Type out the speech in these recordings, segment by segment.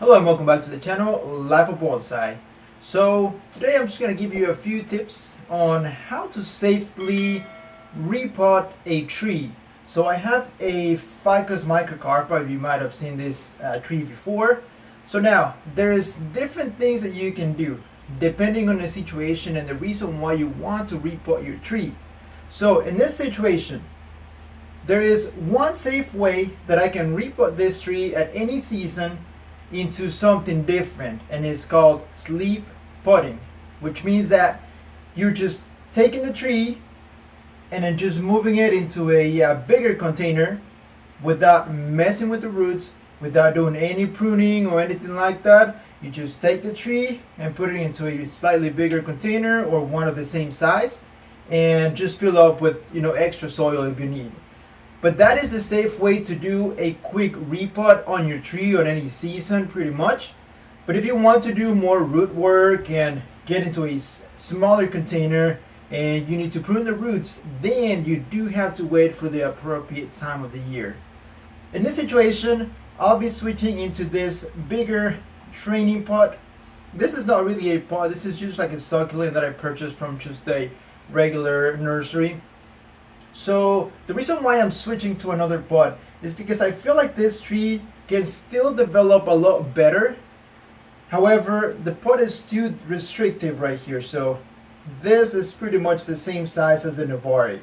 Hello and welcome back to the channel, Life of Bonsai. So today I'm just going to give you a few tips on how to safely repot a tree. So I have a ficus microcarpa. You might have seen this tree before. So now there's different things that you can do depending on the situation and the reason why you want to repot your tree. So in this situation, there is one safe way that I can repot this tree at any season into something different, and it's called sleep potting, which means that you're just taking the tree and then just moving it into a bigger container without messing with the roots, without doing any pruning or anything like that. You just take the tree and put it into a slightly bigger container or one of the same size and just fill up with extra soil if you need. But that is the safe way to do a quick repot on your tree on any season pretty much. But if you want to do more root work and get into a smaller container and you need to prune the roots, then you do have to wait for the appropriate time of the year. In this situation, I'll be switching into this bigger training pot. This is not really a pot, this is just like a succulent that I purchased from just a regular nursery. So the reason why I'm switching to another pot is because I feel like this tree can still develop a lot better. However, the pot is too restrictive right here. So this is pretty much the same size as the Navari.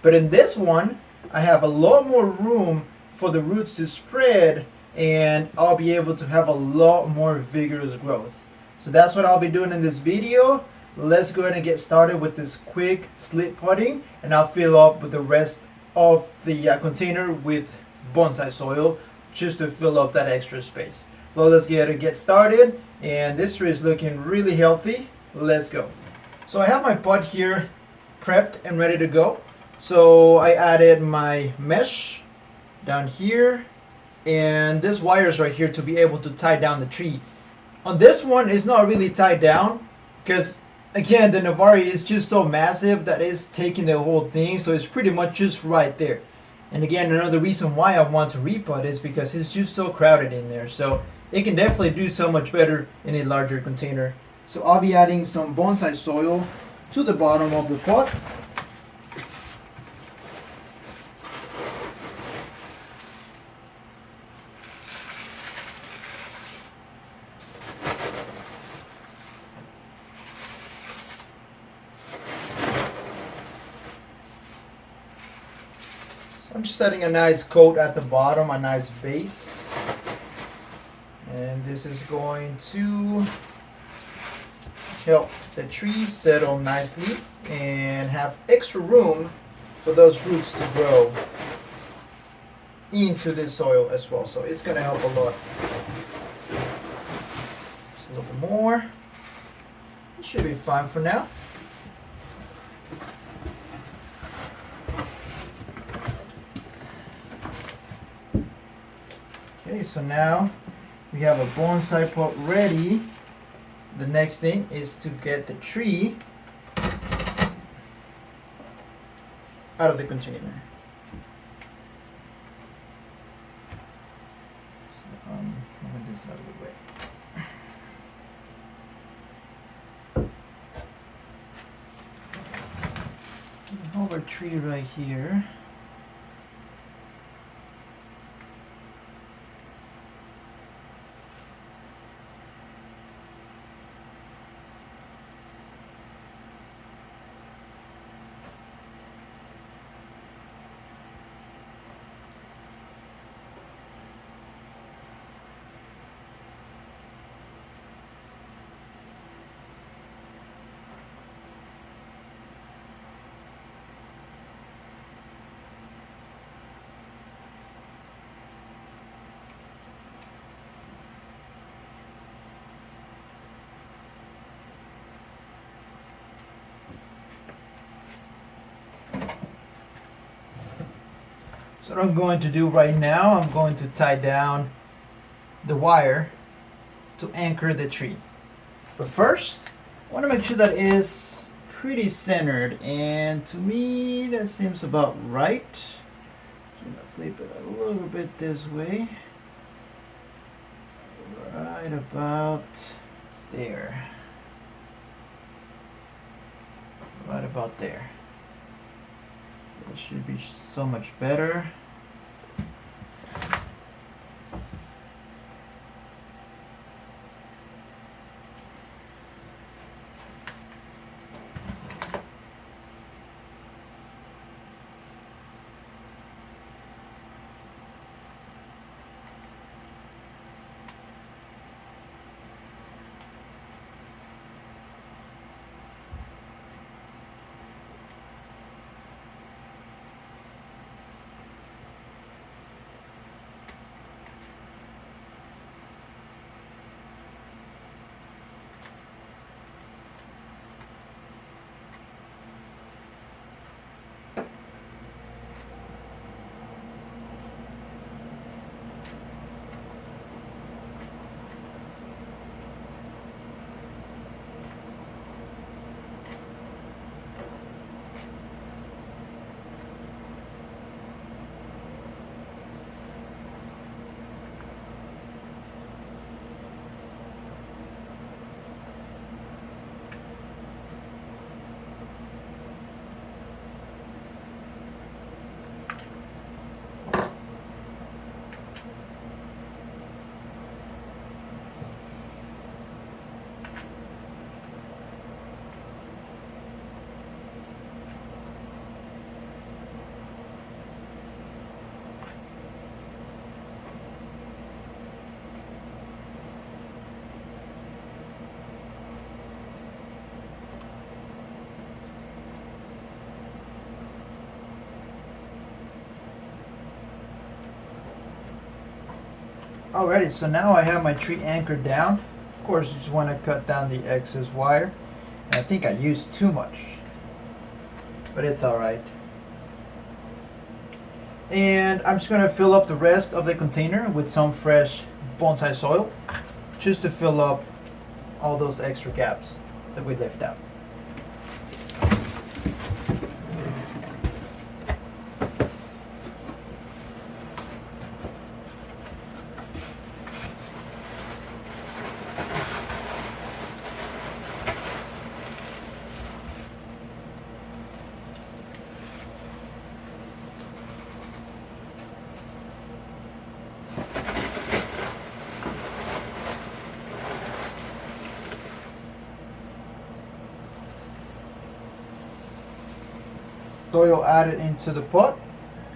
But in this one, I have a lot more room for the roots to spread and I'll be able to have a lot more vigorous growth. So that's what I'll be doing in this video. Let's go ahead and get started with this quick slip potting, and I'll fill up with the rest of the container with bonsai soil just to fill up that extra space. Well, let's get started, and this tree is looking really healthy. Let's go. So I have my pot here prepped and ready to go. So I added my mesh down here and this wires right here to be able to tie down the tree. On this one, it's not really tied down because again, the Navari is just so massive that it's taking the whole thing, so it's pretty much just right there. And again, another reason why I want to repot is because it's just so crowded in there. So it can definitely do so much better in a larger container. So I'll be adding some bonsai soil to the bottom of the pot. I'm just setting a nice coat at the bottom, a nice base. And this is going to help the tree settle nicely and have extra room for those roots to grow into the soil as well. So it's going to help a lot. Just a little bit more. It should be fine for now. Okay, so now we have a bonsai pot ready. The next thing is to get the tree out of the container. So move this out of the way. So we have our tree right here. So what I'm going to do right now, I'm going to tie down the wire to anchor the tree. But first, I want to make sure that it is pretty centered, and to me that seems about right. So I'm going to flip it a little bit this way. right about there. Right about there. So it should be so much better. Alrighty, so now I have my tree anchored down. Of course, you just want to cut down the excess wire. And I think I used too much, but it's alright. And I'm just going to fill up the rest of the container with some fresh bonsai soil, just to fill up all those extra gaps that we left out. Soil added into the pot.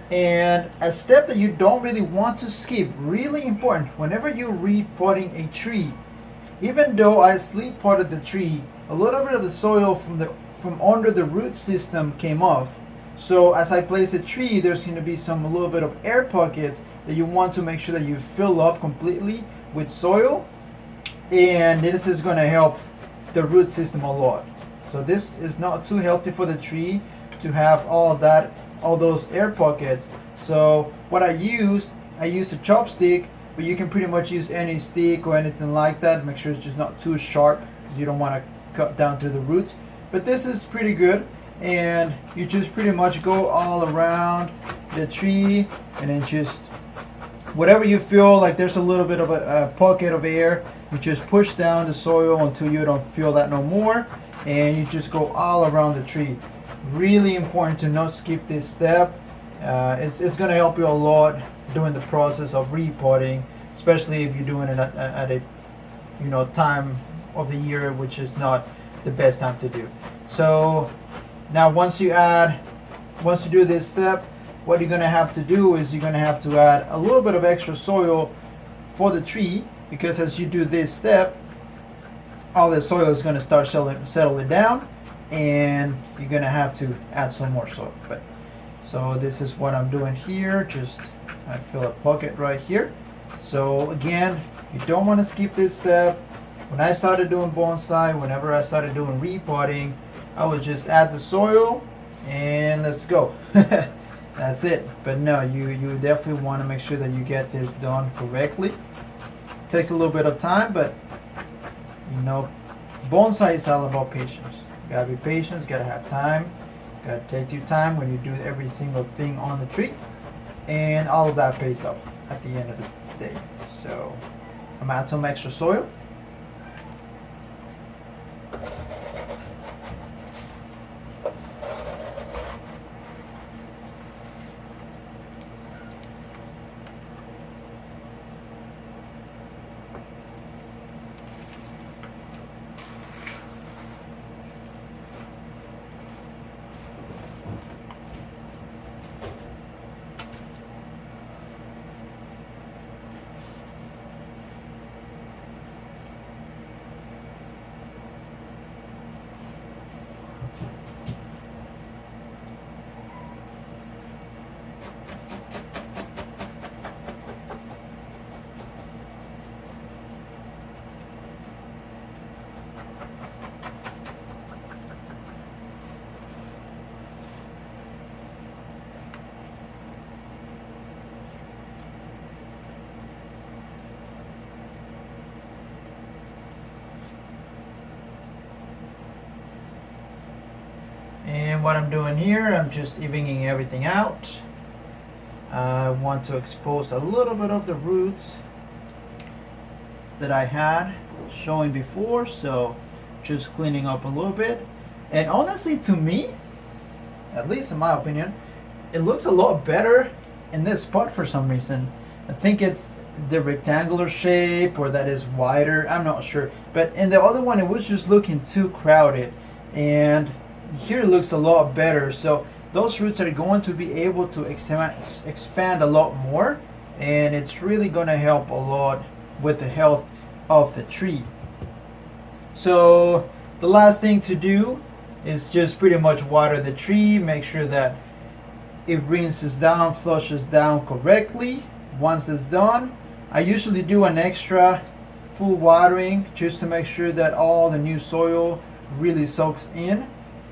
And a step that you don't really want to skip, really important, whenever you're repotting a tree, even though I sleep potted the tree, a little bit of the soil from under the root system came off. So as I place the tree, there's going to be a little bit of air pockets that you want to make sure that you fill up completely with soil, and this is going to help the root system a lot. So this is not too healthy for the tree to have all those air pockets. So what I use a chopstick, but you can pretty much use any stick or anything like that. Make sure it's just not too sharp, because you don't want to cut down through the roots. But this is pretty good, and you just pretty much go all around the tree, and then just whatever you feel like there's a little bit of a pocket of air, you just push down the soil until you don't feel that no more, and you just go all around the tree. Really important to not skip this step. It's going to help you a lot during the process of repotting, especially if you're doing it at a time of the year which is not the best time to do. So now once you do this step, what you're going to have to do is you're going to have to add a little bit of extra soil for the tree, because as you do this step, all the soil is going to start settling down, and you're going to have to add some more soil. So this is what I'm doing here. I fill a pocket right here. So again, you don't want to skip this step. When I started doing bonsai, whenever I started doing repotting, I would just add the soil and let's go. That's it. But no, you definitely want to make sure that you get this done correctly. It takes a little bit of time, but bonsai is all about patience. You gotta be patient, gotta have time, gotta take your time when you do every single thing on the tree, and all of that pays off at the end of the day. So I'm gonna add some extra soil. And what I'm doing here, I'm just evening everything out. I want to expose a little bit of the roots that I had showing before, so just cleaning up a little bit. And honestly, to me, at least in my opinion, it looks a lot better in this pot for some reason. I think it's the rectangular shape, or that is wider, I'm not sure. But in the other one, it was just looking too crowded, and here it looks a lot better. So those roots are going to be able to expand a lot more, and it's really going to help a lot with the health of the tree. So the last thing to do is just pretty much water the tree, make sure that it rinses down, flushes down correctly. Once it's done, I usually do an extra full watering just to make sure that all the new soil really soaks in,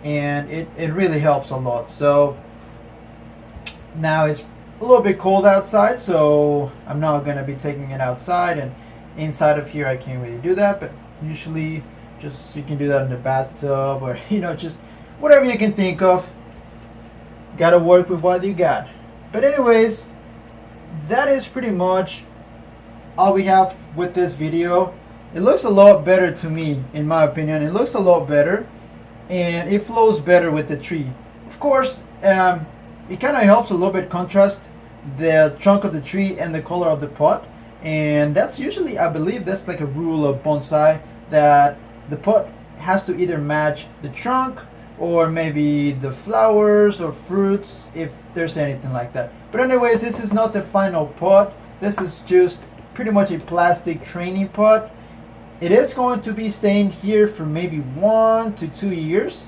and it really helps a lot. So now it's a little bit cold outside, so I'm not going to be taking it outside, and inside of here I can't really do that, but usually just you can do that in the bathtub, or just whatever you can think of. Gotta work with what you got. But anyways, that is pretty much all we have with this video. It looks a lot better to me, in my opinion. It looks a lot better, and it flows better with the tree. Of course, it kind of helps a little bit contrast the trunk of the tree and the color of the pot, and that's usually, I believe that's like a rule of bonsai, that the pot has to either match the trunk or maybe the flowers or fruits, if there's anything like that. But anyways, this is not the final pot. This is just pretty much a plastic training pot. It is going to be staying here for maybe 1 to 2 years,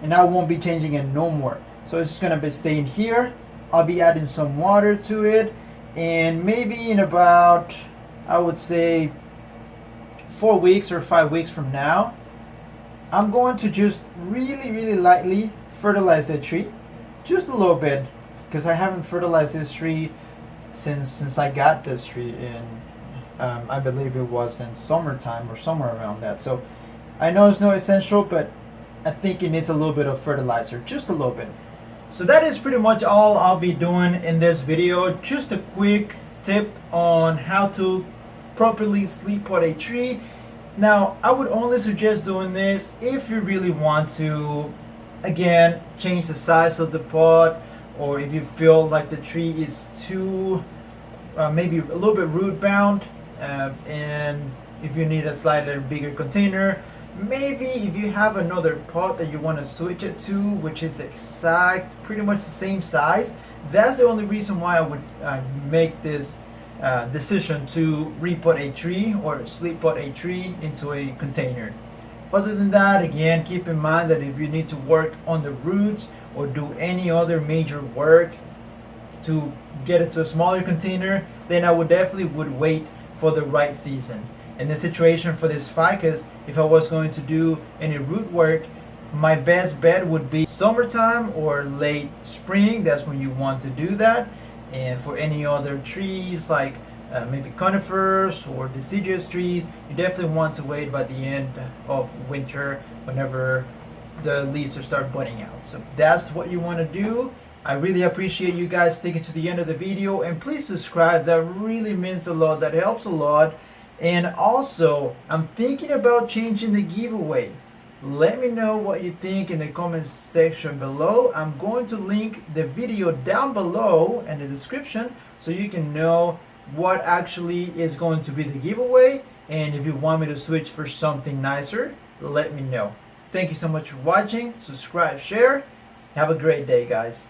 and I won't be changing it no more. So it's just gonna be staying here. I'll be adding some water to it, and maybe in about, I would say, 4 weeks or 5 weeks from now, I'm going to just really lightly fertilize the tree, just a little bit, because I haven't fertilized this tree since I got this tree in, I believe it was in summertime or somewhere around that. So I know it's not essential, but I think it needs a little bit of fertilizer, just a little bit. So that is pretty much all I'll be doing in this video. Just a quick tip on how to properly sleep pot a tree. Now, I would only suggest doing this if you really want to, again, change the size of the pot, or if you feel like the tree is too, maybe a little bit root bound, and if you need a slightly bigger container. Maybe if you have another pot that you want to switch it to, which is pretty much the same size, that's the only reason why I would make this decision to repot a tree or sleep pot a tree into a container. Other than that, again, keep in mind that if you need to work on the roots or do any other major work to get it to a smaller container, then I would definitely wait for the right season. In the situation for this ficus, if I was going to do any root work, my best bet would be summertime or late spring. That's when you want to do that. And for any other trees like maybe conifers or deciduous trees, you definitely want to wait by the end of winter, whenever the leaves start budding out. So that's what you want to do. I really appreciate you guys sticking to the end of the video, and please subscribe. That really means a lot. That helps a lot. And also, I'm thinking about changing the giveaway. Let me know what you think in the comment section below. I'm going to link the video down below in the description so you can know what actually is going to be the giveaway. And if you want me to switch for something nicer, let me know. Thank you so much for watching. Subscribe, share. Have a great day, guys.